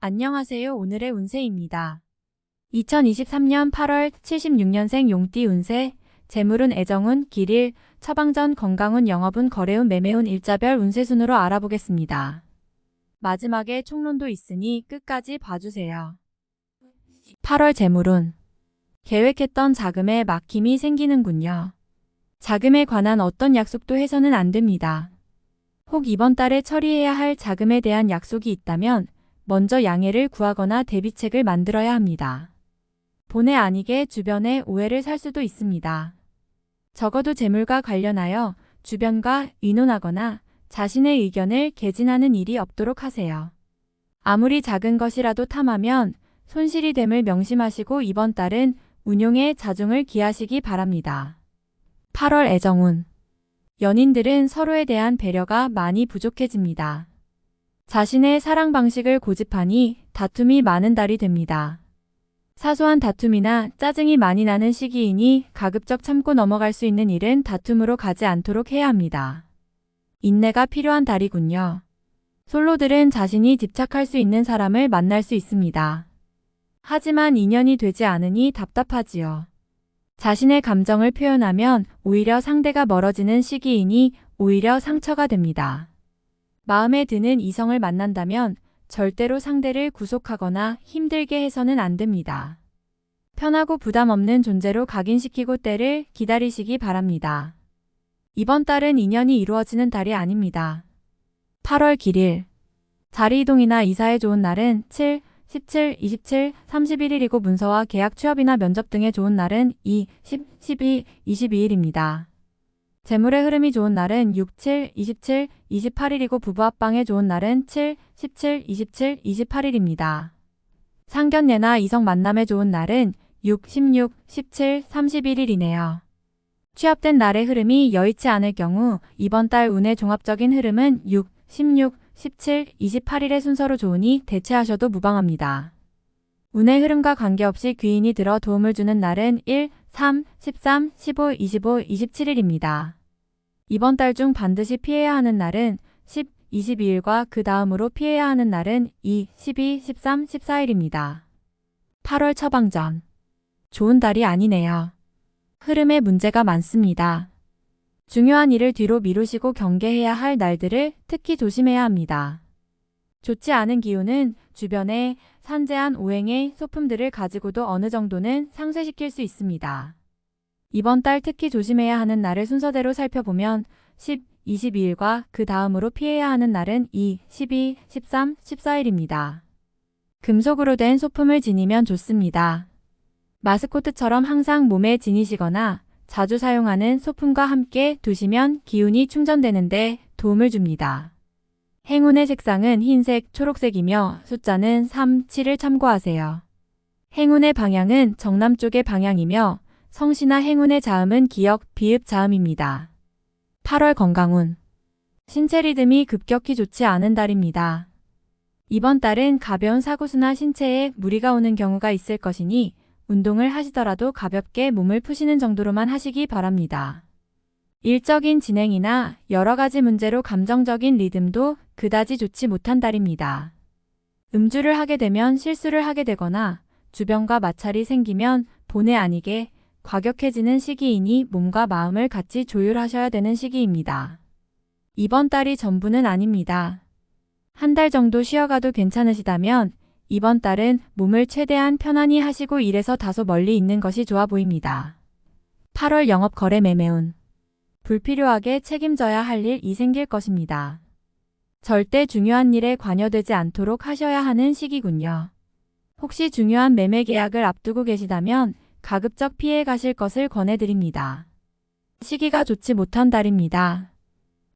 안녕하세요. 오늘의 운세입니다. 2023년 8월 76년생 용띠 운세, 재물운 애정운, 길일, 처방전, 건강운, 영업운, 거래운, 매매운, 일자별 운세 순으로 알아보겠습니다. 마지막에 총론도 있으니 끝까지 봐주세요. 8월 재물운. 계획했던 자금에 막힘이 생기는군요. 자금에 관한 어떤 약속도 해서는 안 됩니다. 혹 이번 달에 처리해야 할 자금에 대한 약속이 있다면 먼저 양해를 구하거나 대비책을 만들어야 합니다. 본의 아니게 주변에 오해를 살 수도 있습니다. 적어도 재물과 관련하여 주변과 의논하거나 자신의 의견을 개진하는 일이 없도록 하세요. 아무리 작은 것이라도 탐하면 손실이 됨을 명심하시고 이번 달은 운용에 자중을 기하시기 바랍니다. 8월 애정운. 연인들은 서로에 대한 배려가 많이 부족해집니다. 자신의 사랑 방식을 고집하니 다툼이 많은 달이 됩니다. 사소한 다툼이나 짜증이 많이 나는 시기이니 가급적 참고 넘어갈 수 있는 일은 다툼으로 가지 않도록 해야 합니다. 인내가 필요한 달이군요. 솔로들은 자신이 집착할 수 있는 사람을 만날 수 있습니다. 하지만 인연이 되지 않으니 답답하지요. 자신의 감정을 표현하면 오히려 상대가 멀어지는 시기이니 오히려 상처가 됩니다. 마음에 드는 이성을 만난다면 절대로 상대를 구속하거나 힘들게 해서는 안 됩니다. 편하고 부담 없는 존재로 각인시키고 때를 기다리시기 바랍니다. 이번 달은 인연이 이루어지는 달이 아닙니다. 8월 길일. 자리 이동이나 이사에 좋은 날은 7, 17, 27, 31일이고 문서와 계약 취업이나 면접 등에 좋은 날은 2, 10, 12, 22일입니다. 재물의 흐름이 좋은 날은 6, 7, 27, 28일이고 부부 합방에 좋은 날은 7, 17, 27, 28일입니다. 상견례나 이성 만남에 좋은 날은 6, 16, 17, 31일이네요. 취업된 날의 흐름이 여의치 않을 경우 이번 달 운의 종합적인 흐름은 6, 16, 17, 28일의 순서로 좋으니 대체하셔도 무방합니다. 운의 흐름과 관계없이 귀인이 들어 도움을 주는 날은 1, 3, 13, 15, 25, 27일입니다. 이번 달 중 반드시 피해야 하는 날은 10, 22일과 그 다음으로 피해야 하는 날은 2, 12, 13, 14일입니다. 8월 처방전. 좋은 달이 아니네요. 흐름에 문제가 많습니다. 중요한 일을 뒤로 미루시고 경계해야 할 날들을 특히 조심해야 합니다. 좋지 않은 기운은 주변에 산재한 오행의 소품들을 가지고도 어느 정도는 상쇄시킬 수 있습니다. 이번 달 특히 조심해야 하는 날을 순서대로 살펴보면 10, 22일과 그 다음으로 피해야 하는 날은 2, 12, 13, 14일입니다. 금속으로 된 소품을 지니면 좋습니다. 마스코트처럼 항상 몸에 지니시거나 자주 사용하는 소품과 함께 두시면 기운이 충전되는데 도움을 줍니다. 행운의 색상은 흰색, 초록색이며 숫자는 3, 7을 참고하세요. 행운의 방향은 정남쪽의 방향이며 성씨나 행운의 자음은 기역, 비읍 자음입니다. 8월 건강운. 신체 리듬이 급격히 좋지 않은 달입니다. 이번 달은 가벼운 사고수나 신체에 무리가 오는 경우가 있을 것이니 운동을 하시더라도 가볍게 몸을 푸시는 정도로만 하시기 바랍니다. 일적인 진행이나 여러 가지 문제로 감정적인 리듬도 그다지 좋지 못한 달입니다. 음주를 하게 되면 실수를 하게 되거나 주변과 마찰이 생기면 본의 아니게 과격해지는 시기이니 몸과 마음을 같이 조율하셔야 되는 시기입니다. 이번 달이 전부는 아닙니다. 한 달 정도 쉬어가도 괜찮으시다면 이번 달은 몸을 최대한 편안히 하시고 일에서 다소 멀리 있는 것이 좋아 보입니다. 8월 영업 거래 매매운. 불필요하게 책임져야 할 일이 생길 것입니다. 절대 중요한 일에 관여되지 않도록 하셔야 하는 시기군요. 혹시 중요한 매매 계약을 앞두고 계시다면 가급적 피해 가실 것을 권해드립니다. 시기가 좋지 못한 달입니다.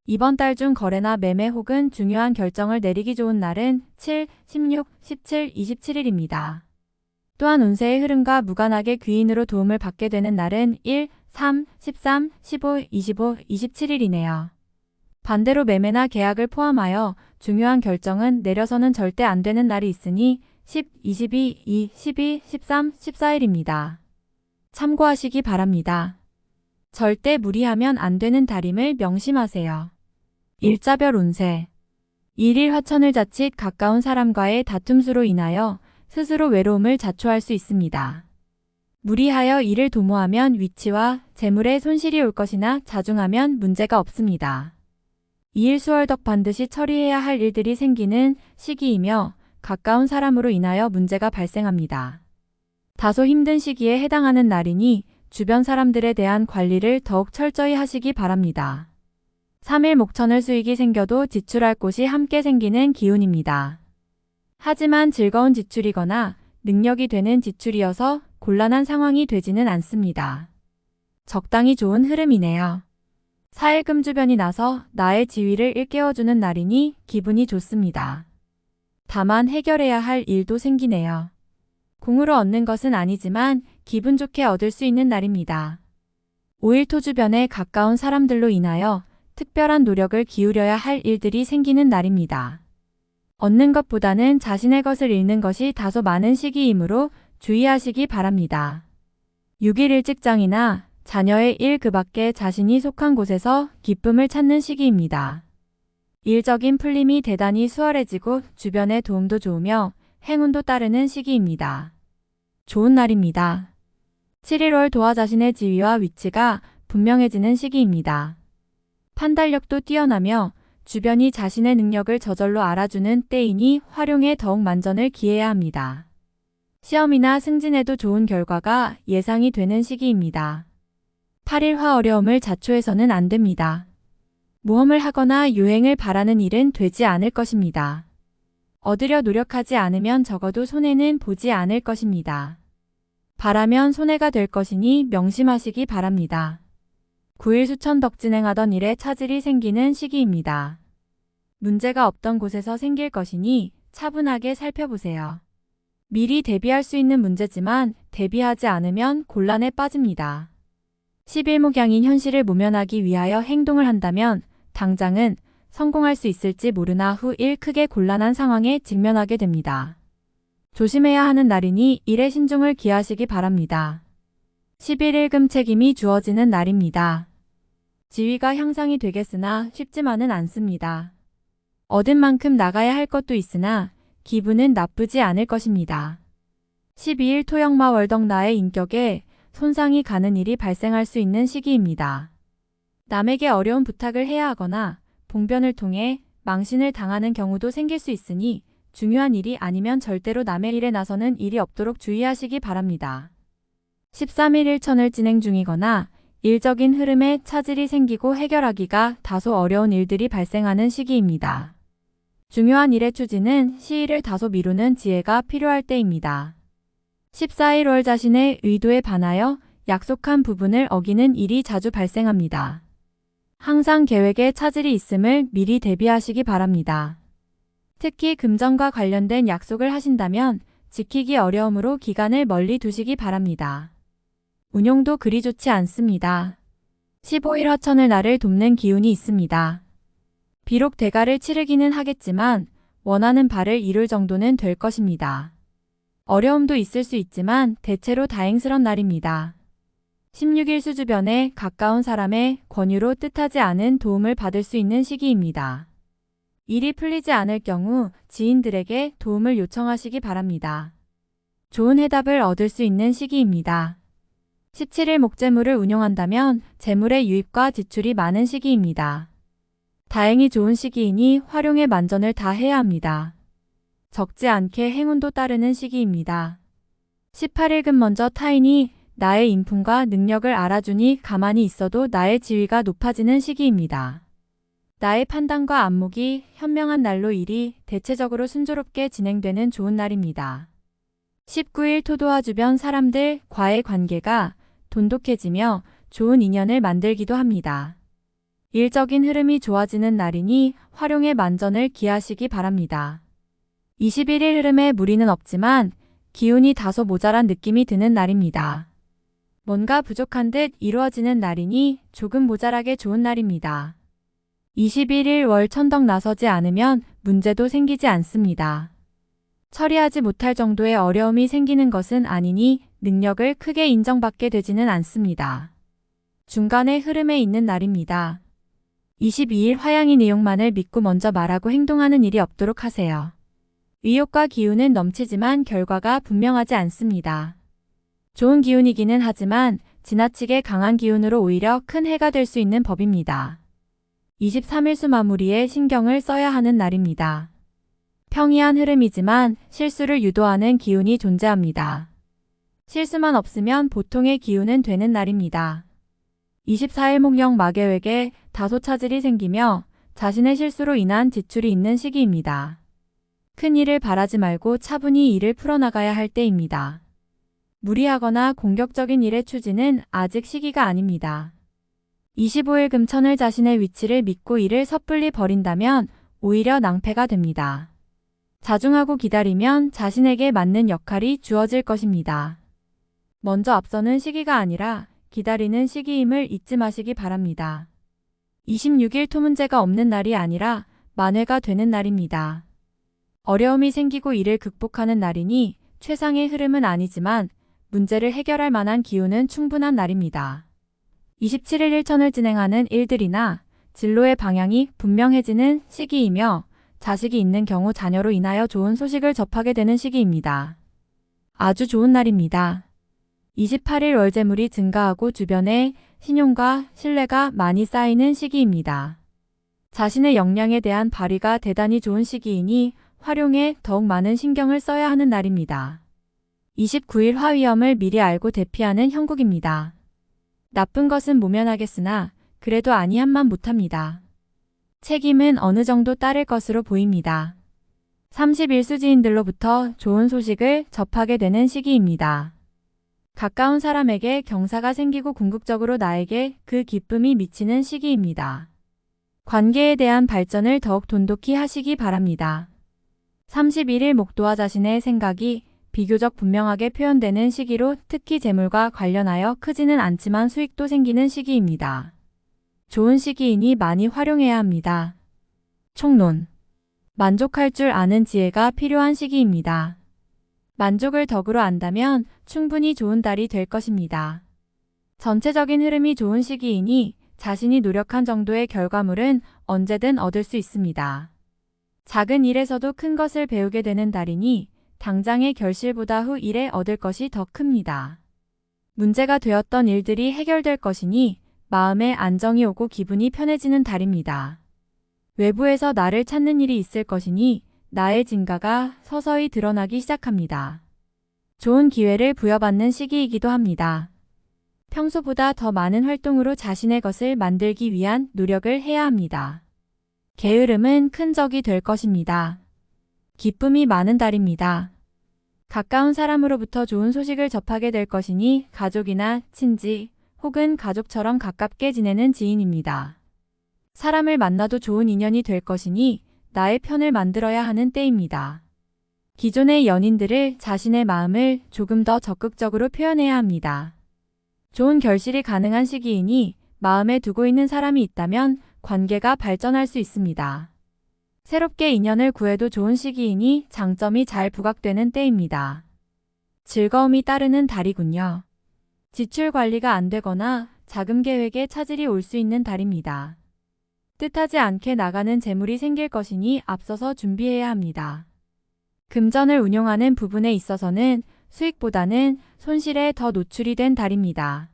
이번 달 중 거래나 매매 혹은 중요한 결정을 내리기 좋은 날은 7, 16, 17, 27일입니다. 또한 운세의 흐름과 무관하게 귀인으로 도움을 받게 되는 날은 1, 3, 13, 15, 25, 27일이네요. 반대로 매매나 계약을 포함하여 중요한 결정은 내려서는 절대 안 되는 날이 있으니 10, 22, 2, 12, 13, 14일입니다. 참고하시기 바랍니다. 절대 무리하면 안 되는 달임을 명심하세요. 일자별 운세. 일일 화천을 자칫 가까운 사람과의 다툼수로 인하여 스스로 외로움을 자초할 수 있습니다. 무리하여 일을 도모하면 위치와 재물에 손실이 올 것이나 자중하면 문제가 없습니다. 이일수월덕 반드시 처리해야 할 일들이 생기는 시기이며 가까운 사람으로 인하여 문제가 발생합니다. 다소 힘든 시기에 해당하는 날이니 주변 사람들에 대한 관리를 더욱 철저히 하시기 바랍니다. 3일 목천을 수익이 생겨도 지출할 곳이 함께 생기는 기운입니다. 하지만 즐거운 지출이거나 능력이 되는 지출이어서 곤란한 상황이 되지는 않습니다. 적당히 좋은 흐름이네요. 4일 금주변이 나서 나의 지위를 일깨워주는 날이니 기분이 좋습니다. 다만 해결해야 할 일도 생기네요. 공으로 얻는 것은 아니지만 기분 좋게 얻을 수 있는 날입니다. 5일 토주변에 가까운 사람들로 인하여 특별한 노력을 기울여야 할 일들이 생기는 날입니다. 얻는 것보다는 자신의 것을 잃는 것이 다소 많은 시기이므로 주의하시기 바랍니다. 6일 일직장이나 자녀의 일 그 밖에 자신이 속한 곳에서 기쁨을 찾는 시기입니다. 일적인 풀림이 대단히 수월해지고 주변의 도움도 좋으며 행운도 따르는 시기입니다. 좋은 날입니다. 7일 도와 자신의 지위와 위치가 분명해지는 시기입니다. 판단력도 뛰어나며 주변이 자신의 능력을 저절로 알아주는 때이니 활용에 더욱 만전을 기해야 합니다. 시험이나 승진에도 좋은 결과가 예상이 되는 시기입니다. 8일화 어려움을 자초해서는 안 됩니다. 모험을 하거나 유행을 바라는 일은 되지 않을 것입니다. 얻으려 노력하지 않으면 적어도 손해는 보지 않을 것입니다. 바라면 손해가 될 것이니 명심하시기 바랍니다. 9일 수천덕 진행하던 일에 차질이 생기는 시기입니다. 문제가 없던 곳에서 생길 것이니 차분하게 살펴보세요. 미리 대비할 수 있는 문제지만 대비하지 않으면 곤란에 빠집니다. 11목양인 현실을 모면하기 위하여 행동을 한다면 당장은 성공할 수 있을지 모르나 후 일 크게 곤란한 상황에 직면하게 됩니다. 조심해야 하는 날이니 일에 신중을 기하시기 바랍니다. 11일 금책임이 주어지는 날입니다. 지위가 향상이 되겠으나 쉽지만은 않습니다. 얻은 만큼 나가야 할 것도 있으나 기분은 나쁘지 않을 것입니다. 12일 토역마 월덕 나의 인격에 손상이 가는 일이 발생할 수 있는 시기입니다. 남에게 어려운 부탁을 해야 하거나 봉변을 통해 망신을 당하는 경우도 생길 수 있으니 중요한 일이 아니면 절대로 남의 일에 나서는 일이 없도록 주의하시기 바랍니다. 13일 일천을 진행 중이거나 일적인 흐름에 차질이 생기고 해결하기가 다소 어려운 일들이 발생하는 시기입니다. 중요한 일의 추진은 시일을 다소 미루는 지혜가 필요할 때입니다. 14일 월 자신의 의도에 반하여 약속한 부분을 어기는 일이 자주 발생합니다. 항상 계획에 차질이 있음을 미리 대비하시기 바랍니다. 특히 금전과 관련된 약속을 하신다면 지키기 어려움으로 기간을 멀리 두시기 바랍니다. 운용도 그리 좋지 않습니다. 15일 화천을 나를 돕는 기운이 있습니다. 비록 대가를 치르기는 하겠지만 원하는 바를 이룰 정도는 될 것입니다. 어려움도 있을 수 있지만 대체로 다행스런 날입니다. 16일 수주변에 가까운 사람의 권유로 뜻하지 않은 도움을 받을 수 있는 시기입니다. 일이 풀리지 않을 경우 지인들에게 도움을 요청하시기 바랍니다. 좋은 해답을 얻을 수 있는 시기입니다. 17일 목재물을 운용한다면 재물의 유입과 지출이 많은 시기입니다. 다행히 좋은 시기이니 활용에 만전을 다해야 합니다. 적지 않게 행운도 따르는 시기입니다. 18일금 먼저 타인이 나의 인품과 능력을 알아주니 가만히 있어도 나의 지위가 높아지는 시기입니다. 나의 판단과 안목이 현명한 날로 일이 대체적으로 순조롭게 진행되는 좋은 날입니다. 19일 토도와 주변 사람들과의 관계가 돈독해지며 좋은 인연을 만들기도 합니다. 일적인 흐름이 좋아지는 날이니 활용에 만전을 기하시기 바랍니다. 21일 흐름에 무리는 없지만 기운이 다소 모자란 느낌이 드는 날입니다. 뭔가 부족한 듯 이루어지는 날이니 조금 모자라게 좋은 날입니다. 21일 월 천덕 나서지 않으면 문제도 생기지 않습니다. 처리하지 못할 정도의 어려움이 생기는 것은 아니니 능력을 크게 인정받게 되지는 않습니다. 중간의 흐름에 있는 날입니다. 22일 화양이 내용만을 믿고 먼저 말하고 행동하는 일이 없도록 하세요. 의욕과 기운은 넘치지만 결과가 분명하지 않습니다. 좋은 기운이기는 하지만 지나치게 강한 기운으로 오히려 큰 해가 될 수 있는 법입니다. 23일수 마무리에 신경을 써야 하는 날입니다. 평이한 흐름이지만 실수를 유도하는 기운이 존재합니다. 실수만 없으면 보통의 기운은 되는 날입니다. 24일 목령 마계획에 다소 차질이 생기며 자신의 실수로 인한 지출이 있는 시기입니다. 큰 일을 바라지 말고 차분히 일을 풀어나가야 할 때입니다. 무리하거나 공격적인 일의 추진은 아직 시기가 아닙니다. 25일 금천을 자신의 위치를 믿고 일을 섣불리 버린다면 오히려 낭패가 됩니다. 자중하고 기다리면 자신에게 맞는 역할이 주어질 것입니다. 먼저 앞서는 시기가 아니라 기다리는 시기임을 잊지 마시기 바랍니다. 26일 토 문제가 없는 날이 아니라 만회가 되는 날입니다. 어려움이 생기고 이를 극복하는 날이니 최상의 흐름은 아니지만 문제를 해결할 만한 기운은 충분한 날입니다. 27일 일천을 진행하는 일들이나 진로의 방향이 분명해지는 시기이며 자식이 있는 경우 자녀로 인하여 좋은 소식을 접하게 되는 시기입니다. 아주 좋은 날입니다. 28일 월재물이 증가하고 주변에 신용과 신뢰가 많이 쌓이는 시기입니다. 자신의 역량에 대한 발휘가 대단히 좋은 시기이니 활용에 더욱 많은 신경을 써야 하는 날입니다. 29일 화위험을 미리 알고 대피하는 형국입니다. 나쁜 것은 모면하겠으나 그래도 아니함만 못합니다. 책임은 어느 정도 따를 것으로 보입니다. 31수지인들로부터 좋은 소식을 접하게 되는 시기입니다. 가까운 사람에게 경사가 생기고 궁극적으로 나에게 그 기쁨이 미치는 시기입니다. 관계에 대한 발전을 더욱 돈독히 하시기 바랍니다. 31일 목도와 자신의 생각이 비교적 분명하게 표현되는 시기로 특히 재물과 관련하여 크지는 않지만 수익도 생기는 시기입니다. 좋은 시기이니 많이 활용해야 합니다. 총론. 만족할 줄 아는 지혜가 필요한 시기입니다. 만족을 덕으로 안다면 충분히 좋은 달이 될 것입니다. 전체적인 흐름이 좋은 시기이니 자신이 노력한 정도의 결과물은 언제든 얻을 수 있습니다. 작은 일에서도 큰 것을 배우게 되는 달이니 당장의 결실보다 후 일에 얻을 것이 더 큽니다. 문제가 되었던 일들이 해결될 것이니 마음에 안정이 오고 기분이 편해지는 달입니다. 외부에서 나를 찾는 일이 있을 것이니 나의 진가가 서서히 드러나기 시작합니다. 좋은 기회를 부여받는 시기이기도 합니다. 평소보다 더 많은 활동으로 자신의 것을 만들기 위한 노력을 해야 합니다. 게으름은 큰 적이 될 것입니다. 기쁨이 많은 달입니다. 가까운 사람으로부터 좋은 소식을 접하게 될 것이니 가족이나 친지 혹은 가족처럼 가깝게 지내는 지인입니다. 사람을 만나도 좋은 인연이 될 것이니 나의 편을 만들어야 하는 때입니다. 기존의 연인들을 자신의 마음을 조금 더 적극적으로 표현해야 합니다. 좋은 결실이 가능한 시기이니 마음에 두고 있는 사람이 있다면 관계가 발전할 수 있습니다. 새롭게 인연을 구해도 좋은 시기이니 장점이 잘 부각되는 때입니다. 즐거움이 따르는 달이군요. 지출 관리가 안 되거나 자금 계획에 차질이 올 수 있는 달입니다. 뜻하지 않게 나가는 재물이 생길 것이니 앞서서 준비해야 합니다. 금전을 운용하는 부분에 있어서는 수익보다는 손실에 더 노출이 된 달입니다.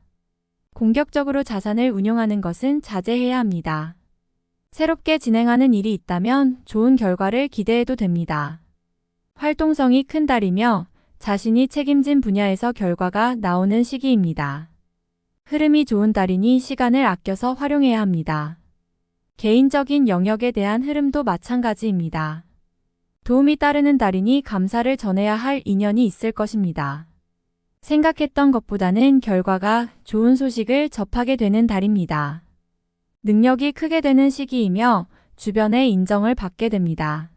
공격적으로 자산을 운용하는 것은 자제해야 합니다. 새롭게 진행하는 일이 있다면 좋은 결과를 기대해도 됩니다. 활동성이 큰 달이며 자신이 책임진 분야에서 결과가 나오는 시기입니다. 흐름이 좋은 달이니 시간을 아껴서 활용해야 합니다. 개인적인 영역에 대한 흐름도 마찬가지입니다. 도움이 따르는 달이니 감사를 전해야 할 인연이 있을 것입니다. 생각했던 것보다는 결과가 좋은 소식을 접하게 되는 달입니다. 능력이 크게 되는 시기이며 주변의 인정을 받게 됩니다.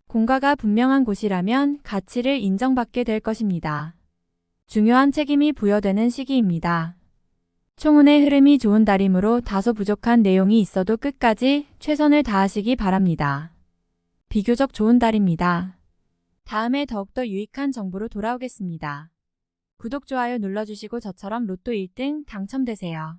공과가 분명한 곳이라면 가치를 인정받게 될 것입니다. 중요한 책임이 부여되는 시기입니다. 총운의 흐름이 좋은 달이므로 다소 부족한 내용이 있어도 끝까지 최선을 다하시기 바랍니다. 비교적 좋은 달입니다. 다음에 더욱더 유익한 정보로 돌아오겠습니다. 구독, 좋아요 눌러주시고 저처럼 로또 1등 당첨되세요.